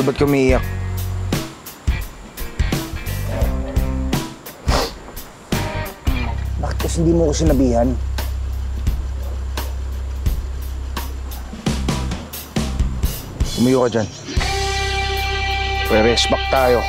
Ba't ka umiiyak? Bakit kasi hindi mo ko sinabihan? Umiyo ka dyan. Rest back tayo.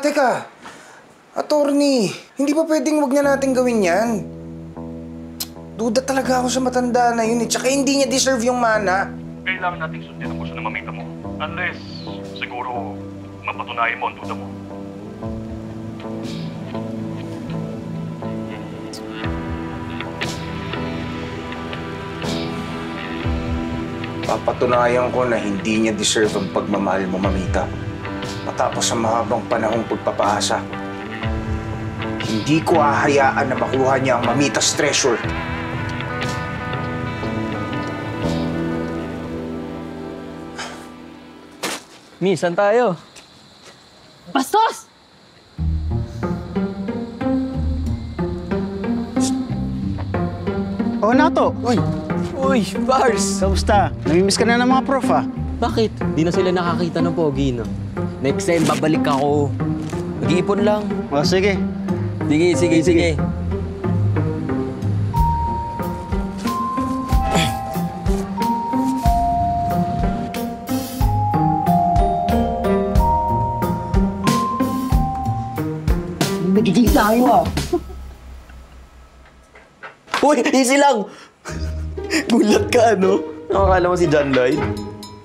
Teka. Attorney, hindi ba pwedeng wag na natin gawin yan? Duda talaga ako sa matanda na yun eh. Tsaka hindi niya deserve yung mana. Kailangan nating sundin ang gusto ng mamita mo. Unless, siguro, mapatunayan mo ang duda mo. Papatunayan ko na hindi niya deserve ang pagmamahal mo, mamita. Matapos ang mahabang panahong pagpapaasa, hindi ko hahayaan na makuha niya ang Mamita's treasure. Mi, saan tayo? Bastos! Oh, Nato! Uy, Bars! Kamusta? Namimiss ka na ng mga prof, ah? Bakit? Di na sila nakakita ng pogi, no? Next time, babalik ako. Mag-iipon lang. O, sige. Sige. Nagiging tayo, ah. Uy, easy lang! Gulat ka, ano? Nakakala mo si John Lloyd?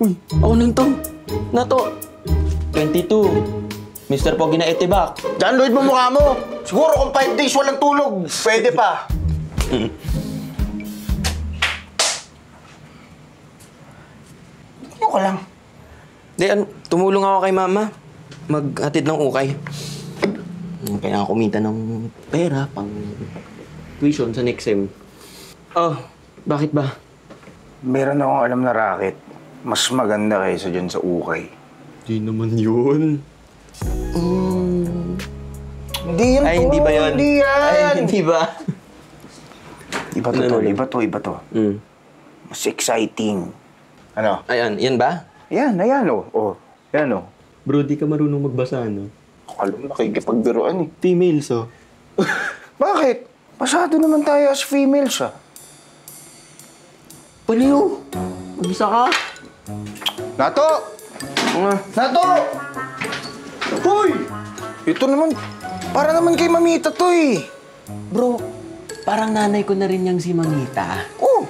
Uy, ako nang to. Nato. 22. Mr. Pogi na Etibak. John Lloyd mo mukha mo! Siguro kung 5 days walang tulog, pwede pa. Ano ka lang? Tumulong ako kay Mama. Maghatid ng ukay. Kailangan kumita ng pera pang tuition sa next sem. Oh, bakit ba? Meron akong alam na racket. Mas maganda kaysa dyan sa ukay. Di naman yun. Hindi yan Ay, to. hindi ba yun? Hindi yan. Ay, hindi ba? Iba to. Mas exciting. Ano? Ayan, yan ba? Ayan, oh. Yan, oh. Bro, di ka marunong magbasa, no? Alam, nakikipagbiruan eh. Females, oh. Bakit? Pasado naman tayo as females, ah. Paliw! Mag-isa ka? Nato! Nato! Hoy! Ito naman, para naman kay Mamita to eh. Bro, parang nanay ko na rin yang si Mamita. Oh!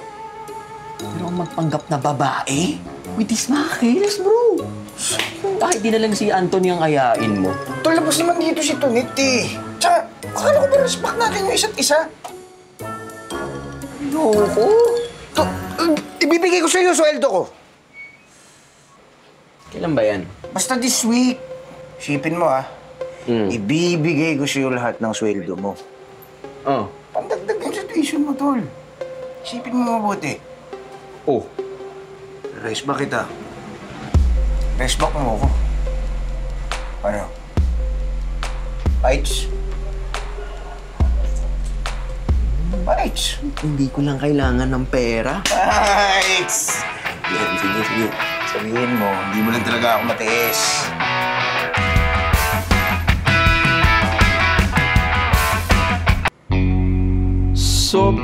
Pero kung magpanggap na babae, with these makils, bro. Bakit di na lang si Anthony ang ayain mo? Tulabas naman dito si Tonit eh. Tsaka, akala ko ba respect natin yung isa't isa? Loko. Ibibigay ko sa iyo sweldo ko. Kailan ba yan? Basta this week. Sipin mo ah. Ibibigay ko sa iyo lahat ng sweldo mo. Oh. Pandagdag yung situation mo, tol. Sipin mo mabuti. Oh. Rest back kita. Rest back mo ako. Ano? Bites? Bites? Hindi ko lang kailangan ng pera. Bites! Sige. Sabihin mo, hindi mo lang talaga ako matiis. So,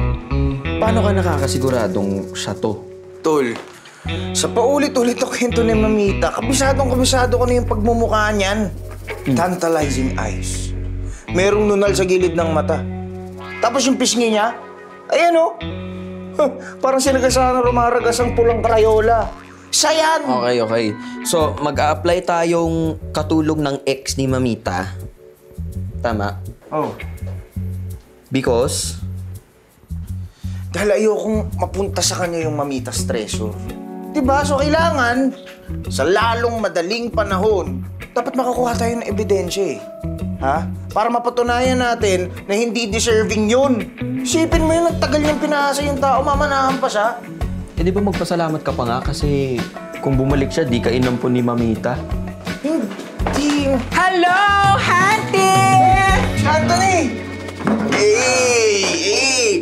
paano ka nakakasiguradong siya to? Tol, sa paulit-ulit na kwento ni Mamita, kabisado ko na yung pagmumukha niyan. Tantalizing eyes. Merong nunal sa gilid ng mata. Tapos yung pisngi niya, ayan oh. Parang sinagasaan na rumaragas ang pulang Crayola. Sayan! Okay. So, mag-a-apply tayong katulong ng ex ni Mamita. Tama? Oh. Because? Dahil ayokong mapunta sa kanya yung Mamita's treasure. Diba? So kailangan, sa lalong madaling panahon, dapat makakuha tayo ng ebidensya eh. Ha? Para mapatunayan natin na hindi deserving yun. Isipin mo yun, nagtagal niyang pinasa yung tao, mamanahan pa siya. Eh di ba magpasalamat ka pa nga kasi kung bumalik siya, di ka inampun ni Mamita. Hindi. Hello, Hanty! Anthony! Hey!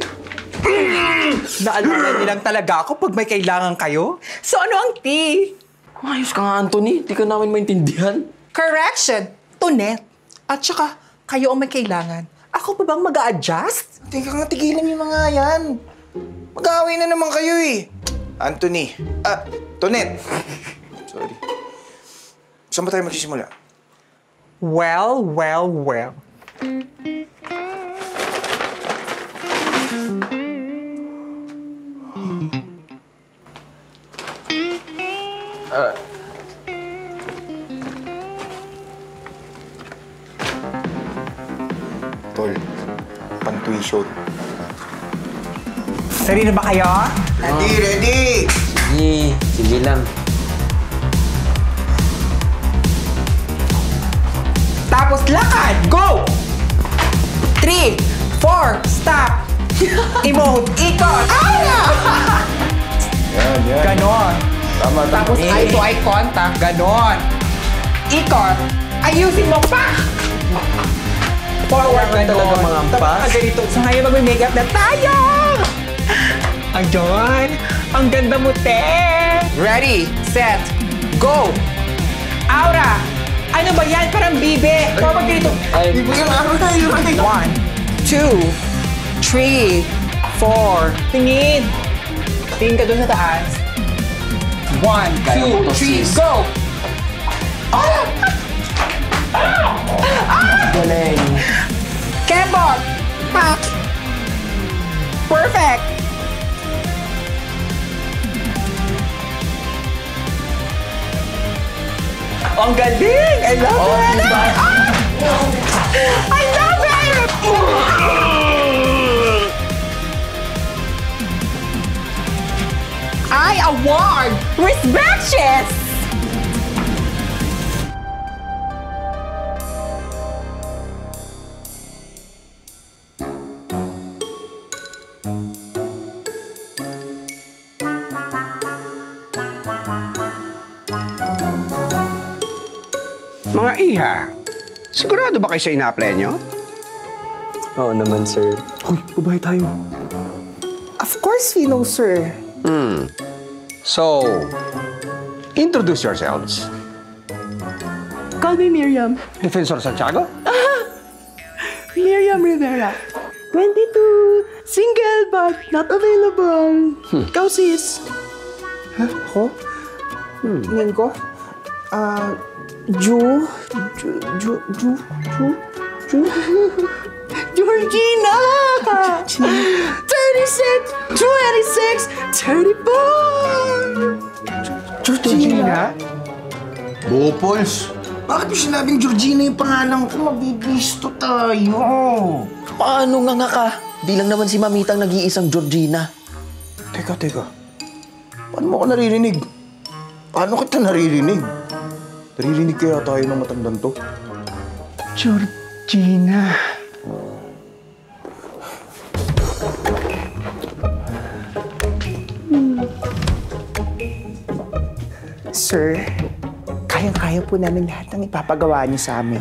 Naalala nilang talaga ako pag may kailangan kayo? So ano ang tea? Ayos ka nga, Anthony. Di ka namin maintindihan. Correction, Tunet. At saka, kayo ang may kailangan. Ako pa bang mag-a-adjust? Teka nga, tigilan yung mga yan. Mag-aaway na naman kayo eh. Anthony. Tonet. Sorry. Saan ba tayo magsisimula? Well. Tol, pan-tuition. Ready na ba kayo? Ready! Sige lang. Tapos lakad! Go! 3, 4, stop! Emote, ikot! Yan. Ganon. Tama. Tapos eye to eye contact, ganon. Ikot, ayusin mo pa! Forward Kailangan talaga mangampas. Tapos ganito. So ngayon mag-makeup na tayo! Ayun! Ang ganda mo, te! Ready, set, go! Aura! Ano ba yan? Parang bibe! Forward ganito. Ay, 1, 2, 3, 4. Tingin! Tingin ka dun sa taas. 1, 2, 3, go! galing. Kembot! Pak! Perfect! Ang galing! I love it! Diba? I love it! I award respections! Mga iha, sigurado ba kayo sa ina-apply nyo? Oo naman, sir. Uy, babae tayo. Of course we know, sir. So, introduce yourselves. Call me Miriam. Defensor Santiago? Miriam Rivera. 22. Single but not available. Ikaw, sis. Ako? Tingin ko? Georgina! 36, 26, 34! Georgina? Bopols, bakit yung sinabing Georgina yung pangalan ko? Mabibisto tayo. Paano nga ka? Di lang naman si Mamita ang nag-iisang Georgina. Teka. Paano mo ako naririnig? Paano kita naririnig? Naririnig kaya tayo ng matandang to? Georgina. Sir, kayang-kaya po namin lahat ng ipapagawa niyo sa amin.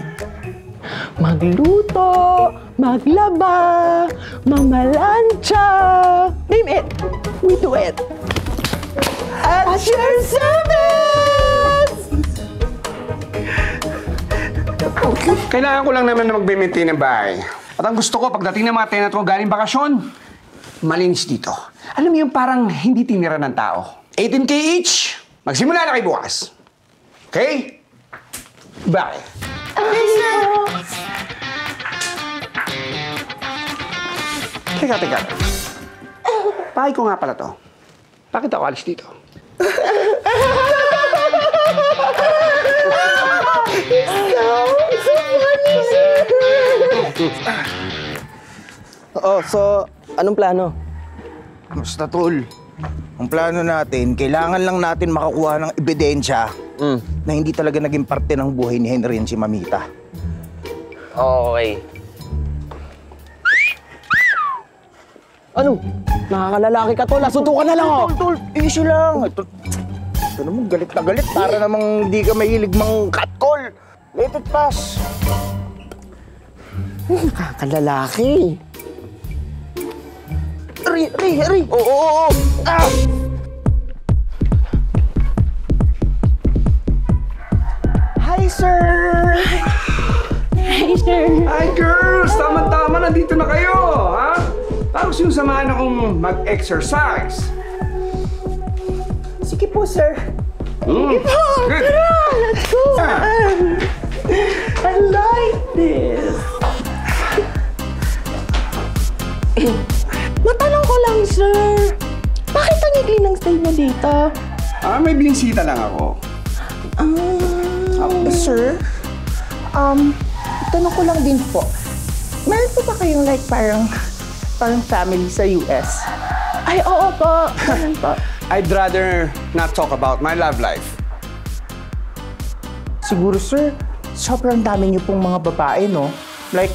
Magluto, maglaba, mamalansya. Name it. We do it. At your service! Kailangan ko lang naman na mag-maintain ng bahay. At ang gusto ko, pagdating ng mga tenant ko galing bakasyon, malinis dito. Alam mo yung parang hindi tinira ng tao. 18K each. Magsimula na kayo bukas. Okay? Bye. Teka. Pahay ko nga pala to. Bakit ako alis dito? Oh, so, anong plano? Basta tol, ang plano natin, kailangan lang natin makakuha ng ebidensya na hindi talaga naging parte ng buhay ni Henry yan si Mamita. Okay. Ano? Nakakalalaki ka, tol. Suntukan na lang, oh. Tol, easy lang. Ito naman, galit na galit. Para namang hindi ka mahilig mang catcall. Let it pass. Nakakalalaki. Ri. Oo. Ah! Hi, sir! Hey, sir. Hi, girls! Tama-tama, nandito na kayo, ha? Tapos yung samahan akong mag-exercise. Sige po, sir. Good. Let's go! I like this. Matanong ko lang, sir. Bakit ang ikli ng stay mo dito? May binisita lang ako. Sir, tanong ko lang din po. Meron po ba kayong like parang family sa US? Ay, oo po. Meron po. I'd rather not talk about my love life. Siguro, sir, sobrang dami niyo pong mga babae, no? Like,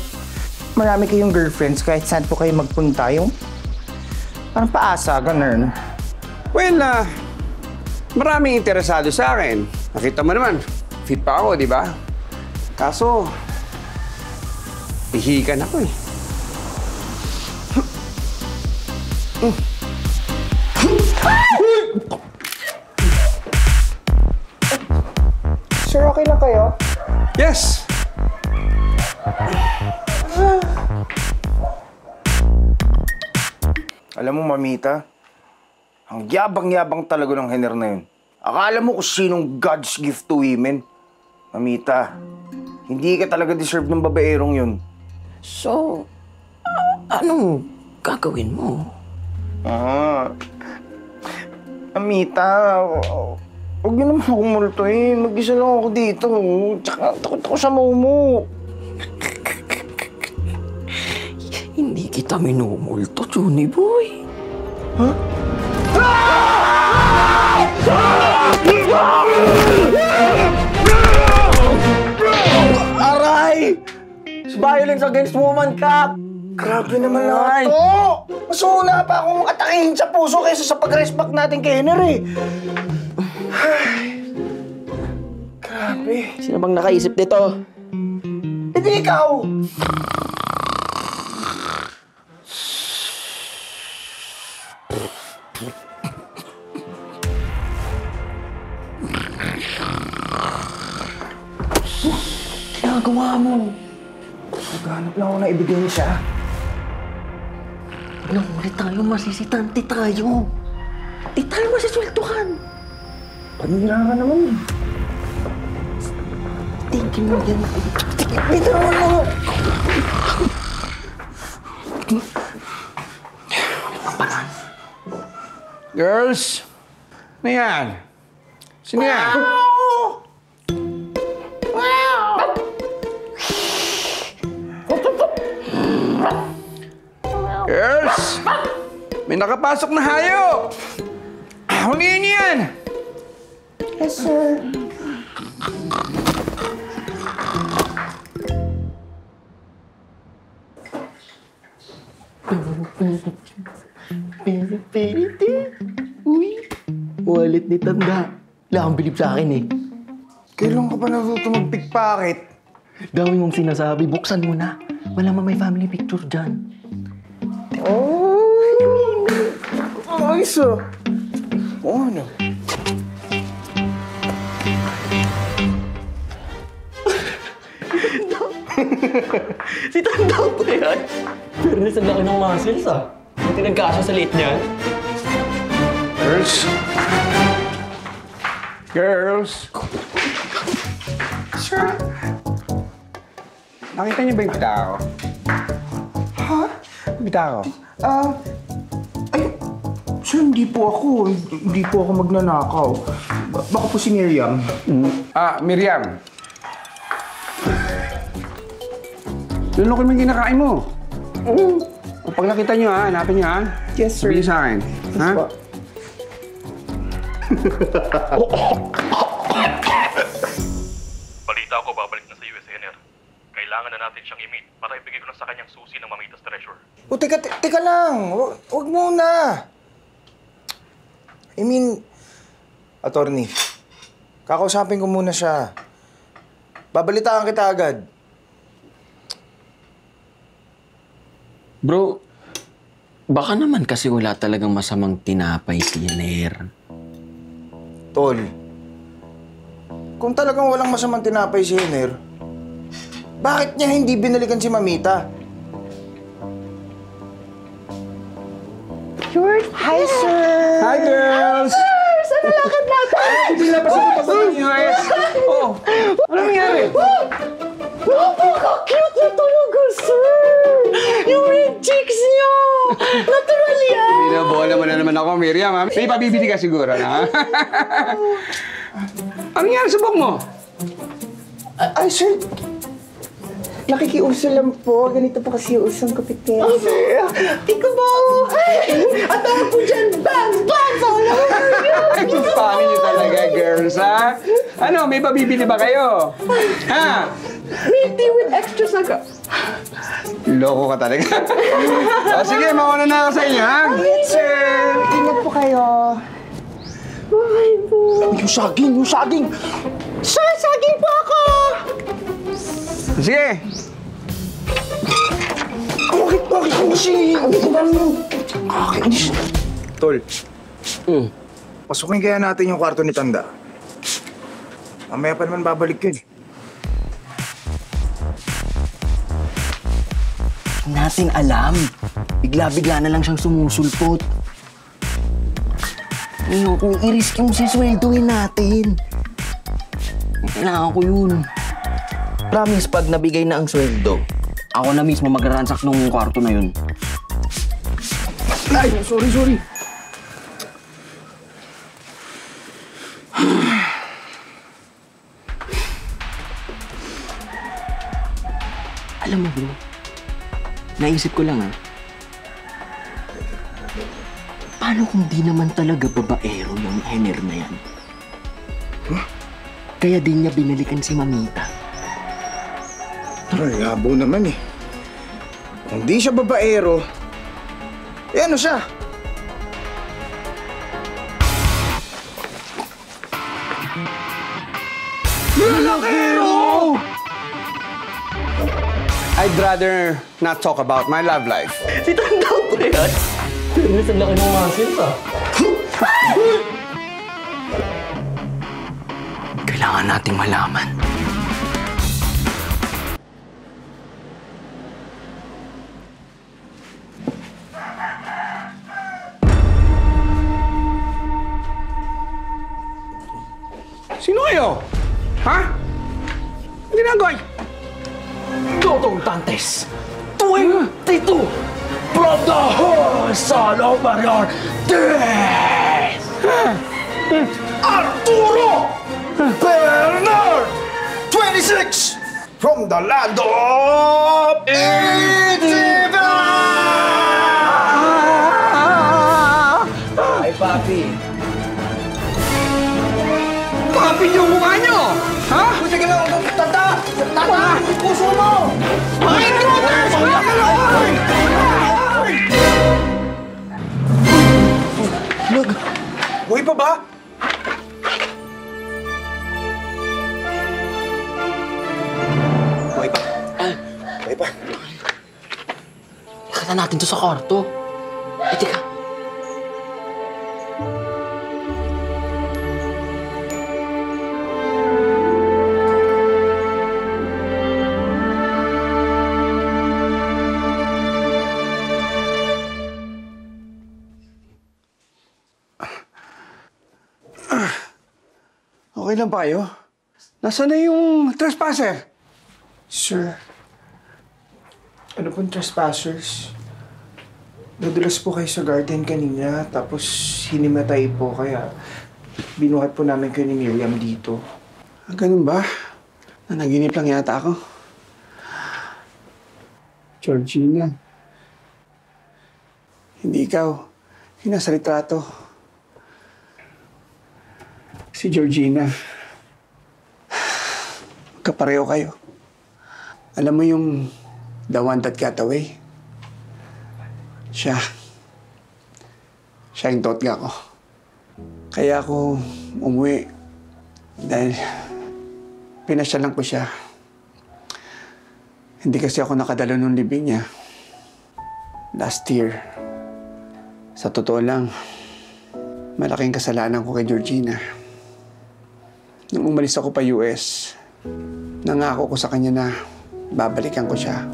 marami kayong girlfriends kahit saan po kayo magpunta. Yung parang paasa, ganun. Well, maraming interesado sa akin. Nakita mo naman, fit pa ako, di ba? Kaso, pihikan ako eh. Sir, okay lang kayo? Yes! Alam mo, Mamita, ang yabang-yabang talaga ng Henry na yun. Akala mo kung sinong God's gift to women. Mamita, hindi ka talaga deserve ng babaerong yun. So, anong gagawin mo? Mamita, huwag niyo naman akong multuin. Mag-isa lang ako dito. Tsaka takot ako sa Momo. Hindi kita minumulto, Johnny Boy. Aray! Violence against woman ka! Grabe naman lang ito! Mas una pa akong atakihin sa puso kaysa sa pag-respect natin kay Henry. Grabe. Sino bang nakaisip nito? Hindi ikaw! Ginagawa mo. Naghanap lang ako ng ebidensya. Nahuli tayo, masisitante tayo. Di tayo masisweltuhan. Panira ka naman. Tingin mo yan. Dito naman mo! Girls, ano yan? Sino yan? Girls, may nakapasok na hayop! Huliin niyo yan! Yes, sir. Uy, wallet ni Tanda. Wala kang bilib sa akin eh. Kailan ka pa natuto mag-pickpocket? Dami mong sinasabi, buksan mo na. Malamang may family picture dyan. Ayos ah. Oo, ano? Si Tanda po yan. Fairness, ang laki ng muscles ah. Hindi nagkasya sa late niyan. Girls? Girls? Sir? Nakita niyo ba yung bitao? Ha? Bitao? Ay, sir, hindi po ako. Hindi po ako magnanakaw. Baka po si Miriam. Miriam. Yun ko yung kinakain mo. O pag nakita niyo ha, hanapin niyo ha. Yes, sir. Sabihin sa akin. Ha? po. Balita ko, babalik na sa US, Henner. Kailangan na natin siyang i-meet para ibigay ko na sa kanyang susi ng Mamitas Treasure. O, teka lang. Huwag muna. I mean, attorney, kakausapin ko muna siya. Babalitaan kita agad. Bro, baka naman kasi wala talagang masamang tinapay si Yenner. Tol, kung talagang walang masamang tinapay si Henner, bakit niya hindi binalikan si Mamita? George! Hi, sir! Hi, girls! Saan nalakad natin? Hindi na pa sa pagkakas ng US. Oh, ano nangyari? Napaka-cute niya talaga, sir! Yung red cheeks niyo! Natural yan! Binabola mo na naman ako, Miriam, ha? May pabibili ka siguro, na? Ano nangyari sa buhok mo? Ay, sir! Nakikiuso lang po. Ganito po kasi yung usang kapitero. Oh, sir! Peekaboo! At tawag po dyan, bangs! Bangs! All over you! Ay, funny niyo talaga, girls, ha? Ano, may pabibili ba kayo? Ha? Milk tea with extra saga. Loko ka talaga. O, sige, mauna na ako sa inyo, ha? Wait, sir! Ingat po kayo. Bye po. Yung saging! Sir, saging po ako! Sige. Bakit kasi? Kakainis. Tol, pasukin kaya natin yung kwarto ni Tanda. Mamaya pa naman babalik yun. Hindi natin alam. Bigla-bigla na lang siyang sumusulpot. Kung i-risk yung sisweldohin natin. Kailangan ko yun. Promise, pag nabigay na ang sweldo, ako na mismo mag-ransack nung kwarto na yun. Ay, sorry. Alam mo, bro, naisip ko lang, paano kung di naman talaga babaero yung Henner na yan? Kaya din niya binalikan si Mamita. Ay, labo naman eh. Kung di siya babaero, eh ano siya? Lalakero! I'd rather not talk about my love life. Si Tanda po yan? Fairness, ang laki ng masin pa. Kailangan nating malaman. Sino kayo? Ha? Ano ginagawa niyo? Dodong Dantes, 22 from the horse all over your death! Arturo Bernard, 26, from the land of Itiba! Ay, papi. Papi niyo ang mukha niyo! Ha? Sige lang, Tanda! Tanda! Puso mo! Mga intruders! Mga kalaway! Buhay pa ba? Buhay pa. Buhay pa. Ikata natin to sa kwarto. Eh, teka. Okay lang ba kayo? Nasaan na yung trespasser? Sir, ano pong trespassers? Nadulas po kayo sa garden kanina, tapos hinimatay po, kaya binuhat po namin kayo ni Miriam dito. Ganun ba? Nanaginip lang yata ako. Georgina. Hindi ikaw. Yung nasa litrato. Si Georgina. Kapareho kayo. Alam mo yung the one that got away? Siya yung totga ko. Kaya ako umuwi dahil pinasyalan ko siya. Hindi kasi ako nakadalo nung libing niya. Last year. Sa totoo lang, malaking kasalanan ko kay Georgina. Nung umalis ako pa US, nangako ko sa kanya na babalikan ko siya.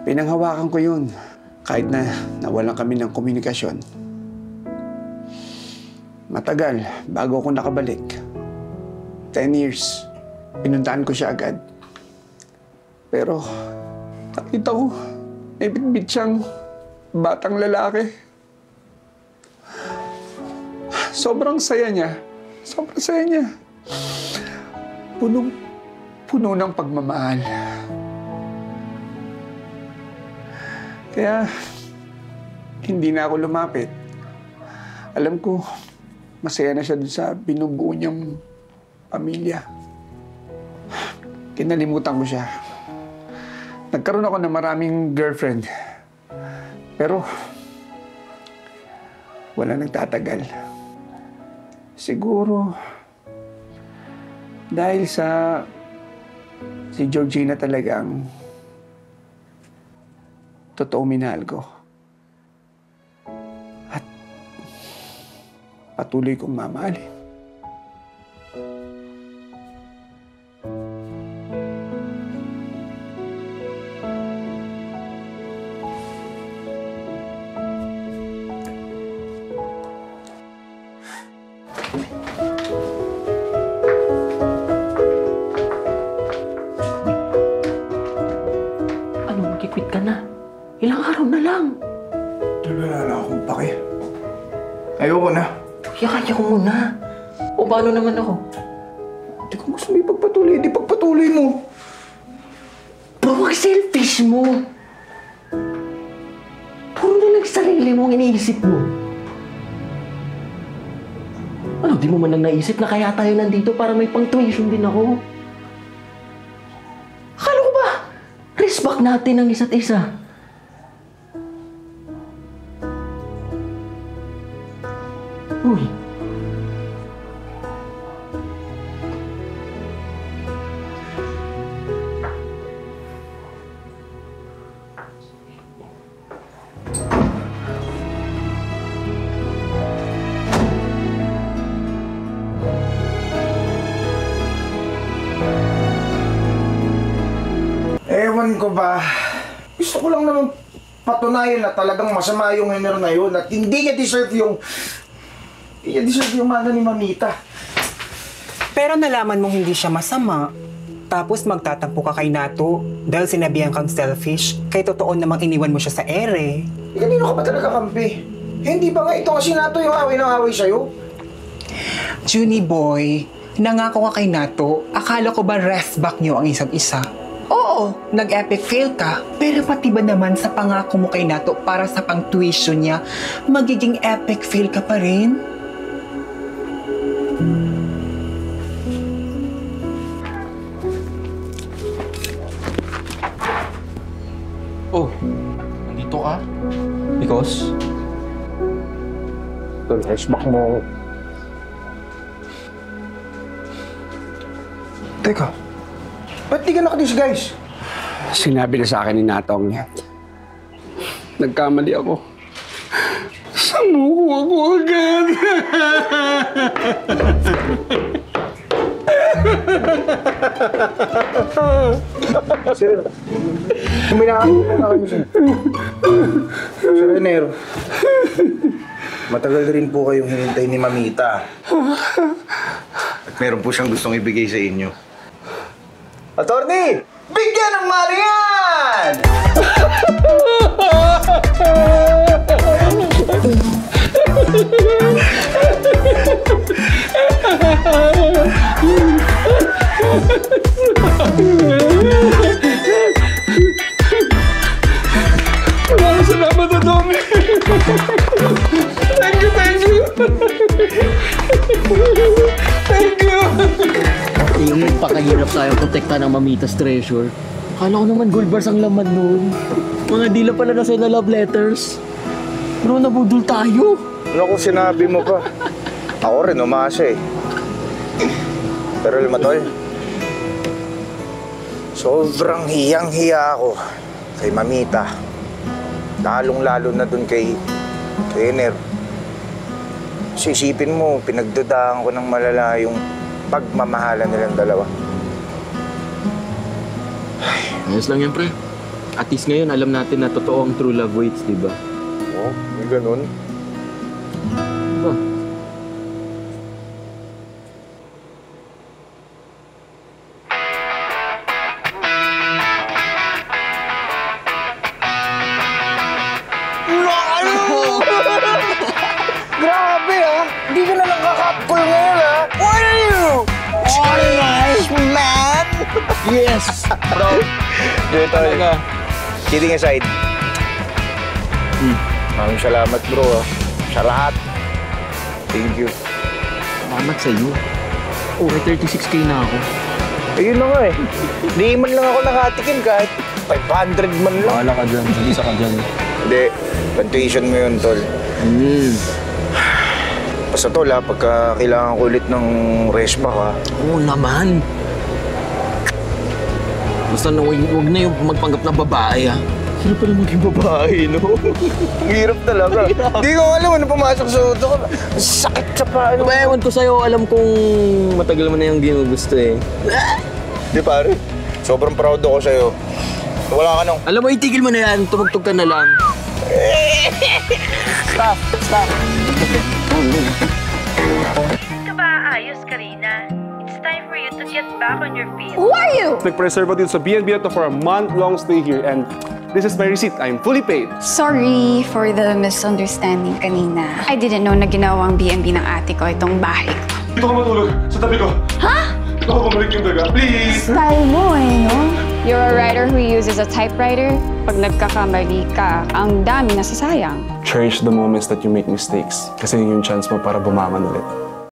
Pinanghawakan ko yun, kahit na nawalan kami ng komunikasyon. Matagal, bago ako nakabalik. 10 years. Pinuntahan ko siya agad. Pero, nakita ko, may bitbit siyang batang lalaki. Sobrang saya niya. Sobrang saya niya. Puno ng pagmamahal. Kaya, hindi na ako lumapit. Alam ko, masaya na siya dun sa binubuo niyang pamilya. Kinalimutan ko siya. Nagkaroon ako ng maraming girlfriend. Pero, wala nagtatagal. Siguro, dahil sa si Georgina talagang totoo minahal ko. At patuloy kong mamahalin. Magkikwit ka na. Ilang araw na lang. Wala na akong pake. Ayoko na. Kaya ko muna. O paano naman ako? Hindi ko gusto may pagpatuloy. Hindi pagpatuloy mo. Bro, wag selfish mo. Puro na lang sarili mo ang iniisip mo. Ano, di mo man lang naisip na kaya tayo nandito para may pang-tuition din ako? Akala ko ba, respect natin ang isa't isa. Uy. Ewan ko ba, gusto ko lang naman patunayan na talagang masama yung Henner na yun at hindi niya deserve yung mana ni Mamita. Pero nalaman mong hindi siya masama. Tapos magtatampo ka kay Nato dahil sinabihan kang selfish, kay totoo namang iniwan mo siya sa ere. Kanino ka ba talaga kampi? Hindi ba nga ito kasi Nato yung away ng away sa'yo? Junie boy, nangako ka kay Nato, akala ko ba rest back niyo ang isa't isa? Oo, nag-epic fail ka. Pero pati ba naman sa pangako mo kay Nato para sa pang-tuition niya, magiging epic fail ka pa rin? Oh, nandito ka? Because? Flashback mo. Teka, ba't di ka nakadisguise? Sinabi na sa akin ni Natong, nagkamali ako. Samuko ako agad. Sir, kuminaan na kayo, sir. Sir Enero, matagal rin po kayong hinintay ni Mamita. At meron po siyang gustong ibigay sa inyo. Attorney! Bigyan ng mali yan! Salamat, Atty. Thank you, thank you. Thank you. Yung nagpakahirap tayo protekta ng Mamitas Treasure. Akala ko naman gold bars ang laman nun. Mga dila pala na sila love letters. Pero nabudol tayo. Ano kung sinabi mo pa? Ako rin, umasa eh. Pero alam mo, tol, sobrang hiyang-hiya ako kay Mamita. Lalong-lalo na dun kay Ener. Isipin mo, pinagdadaan ko ng malala yung pagmamahalan nilang dalawa. Ayos lang yan, pre. At least ngayon, alam natin na totoo ang true love waits, di ba? Oo, may ganun. Diba? Grabe ah! Hindi ka na lang kakapkul ngayon ah! What are you? Nice man! Yes! Bro! Talaga. Kidding aside. Maraming salamat bro ah. Sa lahat. Thank you. Salamat sa'yo. Oh, may 36K na ako. Ayun na nga eh. Di man lang ako nakatikim kahit 500 man lang. Bahala ka dyan. Isa ka dyan. Hindi. Punctuation mo yun, tol. Basta tol ha, pagka kailangan ko ulit ng resback ha. Oo naman. Basta huwag na yung magpanggap na babae, ha? Sino pala maging babae, no? Ang hirap talaga. Hindi ko alam ano pumasok sa utak ko. Sakit sa paano. Diba, ewan ko sa'yo, alam kong matagal mo na yung ginugusto, eh. Di pare, sobrang proud ako sa'yo. Wala ka nung. Alam mo, itigil mo na yan. Tumugtog ka na lang. Stop! Ka ba ayos, Karina? It's time for you to get back on your feet. Who are you? Nag-preserve dito sa B&B Ito for a month-long stay here and this is my receipt. I'm fully paid. Sorry for the misunderstanding kanina. I didn't know na ginawang B&B ng ate ko itong bahay ko. Dito ka matulog. Sa tabi ko. Ha? Dito ka bumalik yung daga. Please! Style mo eh, no? You're a writer who uses a typewriter. Pag nagkakamali ka, ang dami nasasayang. Cherish the moments that you make mistakes kasi yun yung chance mo para bumaman ulit.